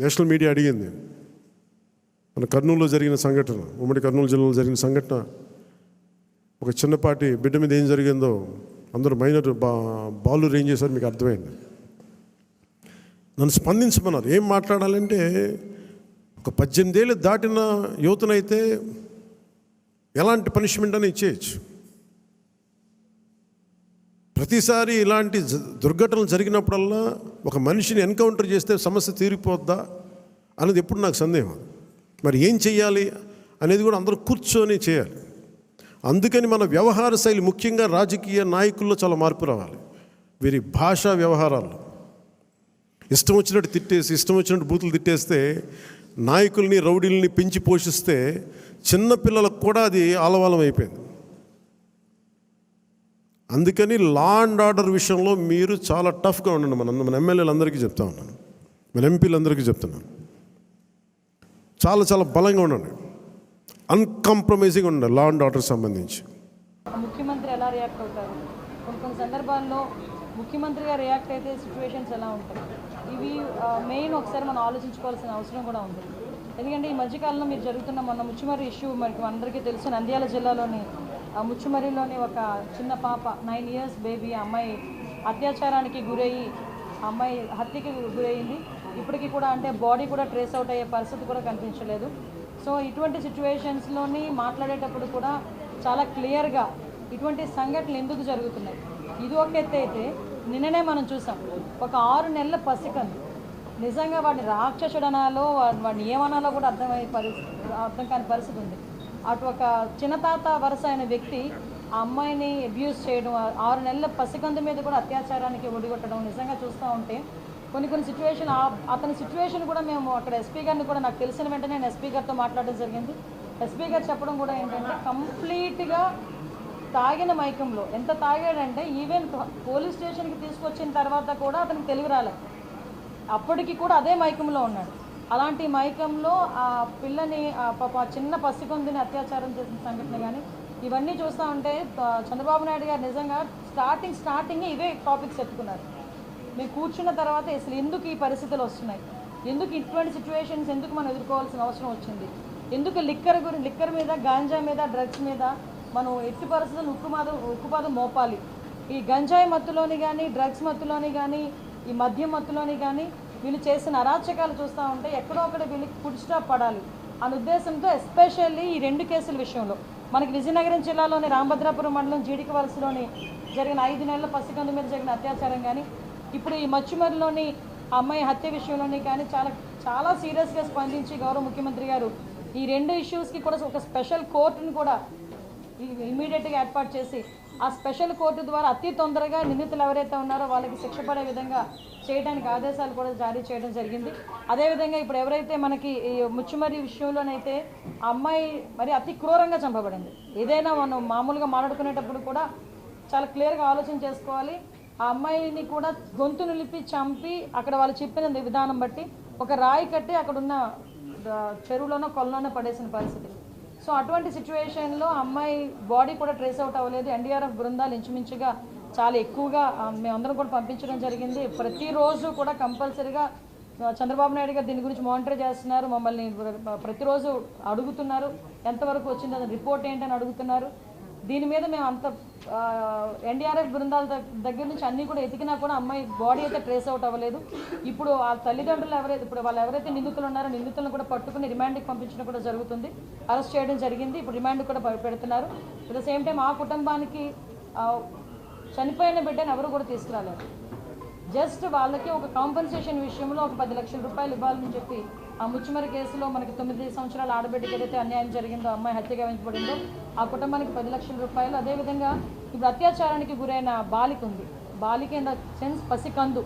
National media అడిగింది, మన కర్నూలులో జరిగిన సంఘటన, ఉమ్మడి కర్నూలు జిల్లాలో జరిగిన సంఘటన, ఒక చిన్నపాటి బిడ్డ మీద ఏం జరిగిందో అందరూ మైనర్ బాలు ఏం చేశారు మీకు అర్థమైంది. నన్ను స్పందించమన్నారు. ఏం మాట్లాడాలంటే, ఒక 18 ఏళ్ళు దాటిన యువతనైతే ఎలాంటి పనిష్మెంట్ అని ఇచ్చేయచ్చు. ప్రతిసారి ఇలాంటి దుర్ఘటనలు జరిగినప్పుడల్లా ఒక మనిషిని ఎన్కౌంటర్ చేస్తే సమస్య తీరిపోద్దా అనేది ఎప్పుడు నాకు సందేహం. మరి ఏం చెయ్యాలి అనేది కూడా అందరూ కూర్చొని చేయాలి. అందుకని మన వ్యవహార శైలి, ముఖ్యంగా రాజకీయ నాయకుల్లో చాలా మార్పు రావాలి. వీరి భాషా వ్యవహారాల్లో ఇష్టం వచ్చినట్టు తిట్టేసి, ఇష్టం వచ్చినట్టు బూతులు తిట్టేస్తే, నాయకుల్ని రౌడీల్ని పెంచి పోషిస్తే చిన్నపిల్లలకు కూడా అది ఆలవాలం అయిపోయింది. అందుకని లా అండ్ ఆర్డర్ విషయంలో మీరు చాలా టఫ్గా ఉండండి. మన ఎమ్మెల్యేలందరికీ చెప్తా ఉన్నాను, మన ఎంపీలందరికీ చెప్తున్నాను, చాలా చాలా బలంగా ఉండండి, అన్కాంప్రమైజింగ్ ఉండండి లా అండ్ ఆర్డర్ సంబంధించి. ముఖ్యమంత్రి ఎలా రియాక్ట్ అవుతారు, కొన్ని సందర్భాల్లో ముఖ్యమంత్రిగా రియాక్ట్ అయితే సిచ్యువేషన్స్ ఎలా ఉంటాయి, ఇవి మెయిన్ ఒకసారి మనం ఆలోచించుకోవాల్సిన అవసరం కూడా ఉంది. ఎందుకంటే ఈ మధ్యకాలంలో మీరు జరుగుతున్న మొన్న ముచ్చుమర్రి ఇష్యూ మనకి అందరికీ తెలుసు. నంద్యాల జిల్లాలోని ముచ్చుమర్రిలోని ఒక చిన్న పాప 9 years బేబీ, అమ్మాయి అత్యాచారానికి గురయ్యి అమ్మాయి హత్యకి గురయ్యింది. ఇప్పటికీ కూడా అంటే బాడీ కూడా ట్రేస్ అవుట్ అయ్యే పరిస్థితి కూడా కనిపించలేదు. సో ఇటువంటి సిచ్యువేషన్స్లోని మాట్లాడేటప్పుడు కూడా చాలా క్లియర్గా ఇటువంటి సంఘటనలు ఎందుకు జరుగుతున్నాయి, ఇది ఒక ఎత్తు అయితే, నిన్ననే మనం చూసాం ఒక 6 నెలల పసికందు, నిజంగా వాడిని రాక్షసుడు అనాలో వాడిని ఏమనాలో కూడా అర్థం కాని పరిస్థితి ఉంది. అటు ఒక చిన్నతాత వరుస అయిన వ్యక్తి ఆ అమ్మాయిని అబ్యూస్ చేయడం, 6 నెలల పసికందు మీద కూడా అత్యాచారానికి ఒడిగొట్టడం నిజంగా చూస్తూ ఉంటే కొన్ని సిచ్యువేషన్, అతని సిచ్యువేషన్ కూడా మేము అక్కడ ఎస్పీ గారిని కూడా నాకు తెలిసిన వెంటనే నేను ఎస్పీ గారితో మాట్లాడడం జరిగింది. ఎస్పీ గారు చెప్పడం కూడా ఏంటంటే, కంప్లీట్గా తాగిన మైకంలో, ఎంత తాగాడంటే ఈవెన్ పోలీస్ స్టేషన్కి తీసుకొచ్చిన తర్వాత కూడా అతనికి తెలివి రాలేదు, అప్పటికి కూడా అదే మైకంలో ఉన్నాడు. అలాంటి మైకంలో ఆ పిల్లని చిన్న పసికొందిని అత్యాచారం చేసిన సంఘటన కానీ ఇవన్నీ చూస్తూ ఉంటే చంద్రబాబు నాయుడు గారు నిజంగా స్టార్టింగ్ ఇవే టాపిక్స్ ఎత్తుకున్నారు. మేము కూర్చున్న తర్వాత అసలు ఎందుకు ఈ పరిస్థితులు వస్తున్నాయి, ఎందుకు ఇటువంటి సిచ్యువేషన్స్ ఎందుకు మనం ఎదుర్కోవాల్సిన అవసరం వచ్చింది, ఎందుకు లిక్కర్ మీద, గాంజా మీద, డ్రగ్స్ మీద మనం ఎట్టి పరిస్థితులు ఉక్కుపాదం మోపాలి. ఈ గంజాయి మత్తులోని కానీ, డ్రగ్స్ మత్తులోని కానీ, ఈ మద్యం మత్తులోని కానీ వీళ్ళు చేసిన అరాచకాలు చూస్తూ ఉంటే ఎక్కడో ఒకటి వీళ్ళకి ఫుడ్ స్టాప్ పడాలి అనే ఉద్దేశంతో, ఎస్పెషల్లీ ఈ 2 కేసుల విషయంలో మనకి విజయనగరం జిల్లాలోని రామభద్రాపురం మండలం జీడికి వలసలోని జరిగిన 5 నెలల పసికందు మీద జరిగిన అత్యాచారం కానీ, ఇప్పుడు ఈ మచ్చుమరిలోని అమ్మాయి హత్య విషయంలోని కానీ చాలా చాలా సీరియస్గా స్పందించి గౌరవ ముఖ్యమంత్రి గారు ఈ 2 ఇష్యూస్కి కూడా ఒక స్పెషల్ కోర్టును కూడా ఇమీడియట్గా ఏర్పాటు చేసి, ఆ స్పెషల్ కోర్టు ద్వారా అతి తొందరగా నిందితులు ఎవరైతే ఉన్నారో వాళ్ళకి శిక్ష పడే విధంగా చేయడానికి ఆదేశాలు కూడా జారీ చేయడం జరిగింది. అదేవిధంగా ఇప్పుడు ఎవరైతే మనకి ఈ ముచ్చుమర్రి విషయంలోనైతే అమ్మాయి మరి అతి క్రూరంగా చంపబడింది. ఏదైనా మనం మామూలుగా మాట్లాడుకునేటప్పుడు కూడా చాలా క్లియర్గా ఆలోచన చేసుకోవాలి. ఆ అమ్మాయిని కూడా గొంతు నిలిపి చంపి అక్కడ వాళ్ళు చెప్పిన విధానం బట్టి ఒక రాయి కట్టి అక్కడున్న చెరువులోనో కొలలోనో పడేసిన పరిస్థితి. సో అటువంటి సిచ్యువేషన్లో అమ్మాయి బాడీ కూడా ట్రేస్ అవుట్ అవ్వలేదు. ఎన్డీఆర్ఎఫ్ బృందాలు ఇంచుమించుగా చాలా ఎక్కువగా మేమందరం కూడా పంపించడం జరిగింది. ప్రతిరోజు కూడా కంపల్సరీగా చంద్రబాబు నాయుడు గారు దీని గురించి మానిటర్ చేస్తున్నారు. మమ్మల్ని ప్రతిరోజు అడుగుతున్నారు, ఎంతవరకు వచ్చింది రిపోర్ట్ ఏంటని అడుగుతున్నారు. దీని మీద మేము అంత ఎన్డీఆర్ఎఫ్ బృందాల దగ్గర నుంచి అన్నీ కూడా ఎతికినా కూడా అమ్మాయి బాడీ అయితే ట్రేస్ అవుట్ అవ్వలేదు. ఇప్పుడు ఆ తల్లిదండ్రులు వాళ్ళు ఎవరైతే నిందితులు ఉన్నారో నిందితులను కూడా పట్టుకుని రిమాండ్కి పంపించడం కూడా జరుగుతుంది. అరెస్ట్ చేయడం జరిగింది. ఇప్పుడు రిమాండ్ కూడా పెడుతున్నారు. అట్ ద సేమ్ టైం ఆ కుటుంబానికి చనిపోయిన బిడ్డను ఎవరు కూడా తీసుకురాలేదు. జస్ట్ వాళ్ళకి ఒక కాంపెన్సేషన్ విషయంలో ఒక 10 లక్షల రూపాయలు ఇవ్వాలని చెప్పి ఆ ముచ్చుమరి కేసులో మనకి 9 సంవత్సరాల ఆడబిడ్డకి ఏదైతే అన్యాయం జరిగిందో, అమ్మాయి హత్య గావించబడిందో ఆ కుటుంబానికి 10 లక్షల రూపాయలు. అదేవిధంగా ఇప్పుడు అత్యాచారానికి గురైన బాలిక ఉంది, బాలిక ఇన్ ద సెన్స్ పసికందు,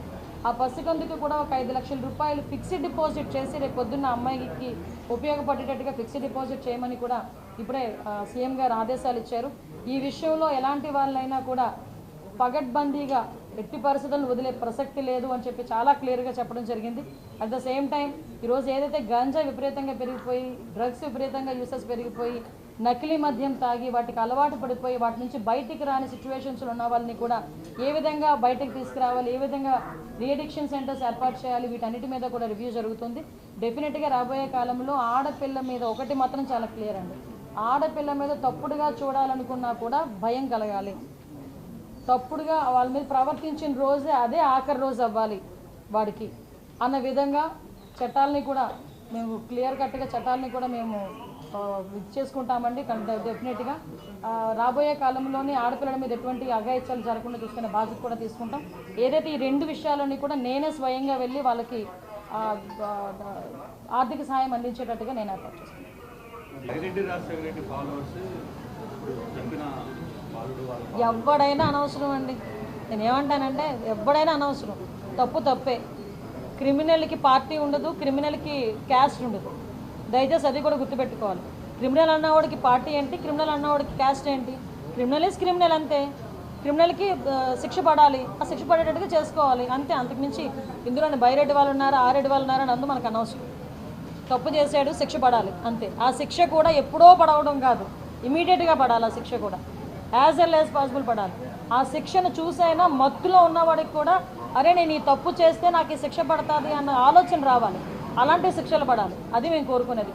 ఆ పసికందుకి కూడా ఒక 5 లక్షల రూపాయలు ఫిక్స్డ్ డిపాజిట్ చేసి రేపు పొద్దున్న అమ్మాయికి ఉపయోగపడేటట్టుగా ఫిక్స్డ్ డిపాజిట్ చేయమని కూడా ఇప్పుడే సీఎం గారు ఆదేశాలు ఇచ్చారు. ఈ విషయంలో ఎలాంటి వాళ్ళైనా కూడా పగడ్బందీగా ఎట్టి పరిస్థితులను వదిలే ప్రసక్తి లేదు అని చెప్పి చాలా క్లియర్గా చెప్పడం జరిగింది. అట్ ద సేమ్ టైం ఈరోజు ఏదైతే గంజా విపరీతంగా పెరిగిపోయి, డ్రగ్స్ విపరీతంగా యూసెస్ పెరిగిపోయి నకిలీ మద్యం తాగి వాటికి అలవాటు పడిపోయి వాటి నుంచి బయటికి రాని సిచ్యువేషన్స్లో ఉన్న వాళ్ళని కూడా ఏ విధంగా బయటకు తీసుకురావాలి, ఏ విధంగా రీఅడిక్షన్ సెంటర్స్ ఏర్పాటు చేయాలి, వీటన్నిటి మీద కూడా రివ్యూ జరుగుతుంది. డెఫినెట్గా రాబోయే కాలంలో ఆడపిల్ల మీద ఒకటి మాత్రం చాలా క్లియర్ అండి, ఆడపిల్ల మీద తప్పుడుగా చూడాలనుకున్నా కూడా భయం కలగాలి. తప్పుడుగా వాళ్ళ మీద ప్రవర్తించిన రోజే అదే ఆఖరి రోజు అవ్వాలి వాడికి అన్న విధంగా చట్టాలని కూడా మేము క్లియర్ కట్గా చట్టాలని కూడా మేము చేసుకుంటామండి. డెఫినెట్గా రాబోయే కాలంలోనే ఆడపిల్లల మీద ఎటువంటి అఘాయిత్యాలు జరగకుండా చూసుకునే బాధ్యత కూడా తీసుకుంటాం. ఏదైతే ఈ రెండు విషయాలని కూడా నేనే స్వయంగా వెళ్ళి వాళ్ళకి ఆర్థిక సహాయం అందించేటట్టుగా నేను ఏర్పాటు చేసుకుంటాను. ఎవడైనా అనవసరం అండి, నేను ఏమంటానంటే ఎవడైనా అనవసరం, తప్పు తప్పే. క్రిమినల్కి పార్టీ ఉండదు, క్రిమినల్కి క్యాస్ట్ ఉండదు, దయచేసి అది కూడా గుర్తుపెట్టుకోవాలి. క్రిమినల్ అన్నవాడికి పార్టీ ఏంటి, క్రిమినల్ అన్నవాడికి క్యాస్ట్ ఏంటి? క్రిమినల్ ఈజ్ క్రిమినల్ అంతే. క్రిమినల్కి శిక్ష పడాలి, ఆ శిక్ష పడేటట్టుగా చేసుకోవాలి అంతే. అంతకుమించి ఇందులోని బైరెడ్డి వాళ్ళు ఉన్నారు, ఆరెడ్డి వాళ్ళు ఉన్నారు అని అందు మనకు అనవసరం. తప్పు చేశాడు, శిక్ష పడాలి అంతే. ఆ శిక్ష కూడా ఎప్పుడో పడవడం కాదు, ఇమీడియట్గా పడాలి. ఆ శిక్ష కూడా యాజ్ ఎల్ యాజ్ పాసిబుల్ పడాలి. ఆ శిక్షను చూసైనా మత్తులో ఉన్నవాడికి కూడా అరే నేను ఈ తప్పు చేస్తే నాకు ఈ శిక్ష పడుతుంది అన్న ఆలోచన రావాలి. అలాంటి శిక్షలు పడాలి, అది మేము కోరుకునేది.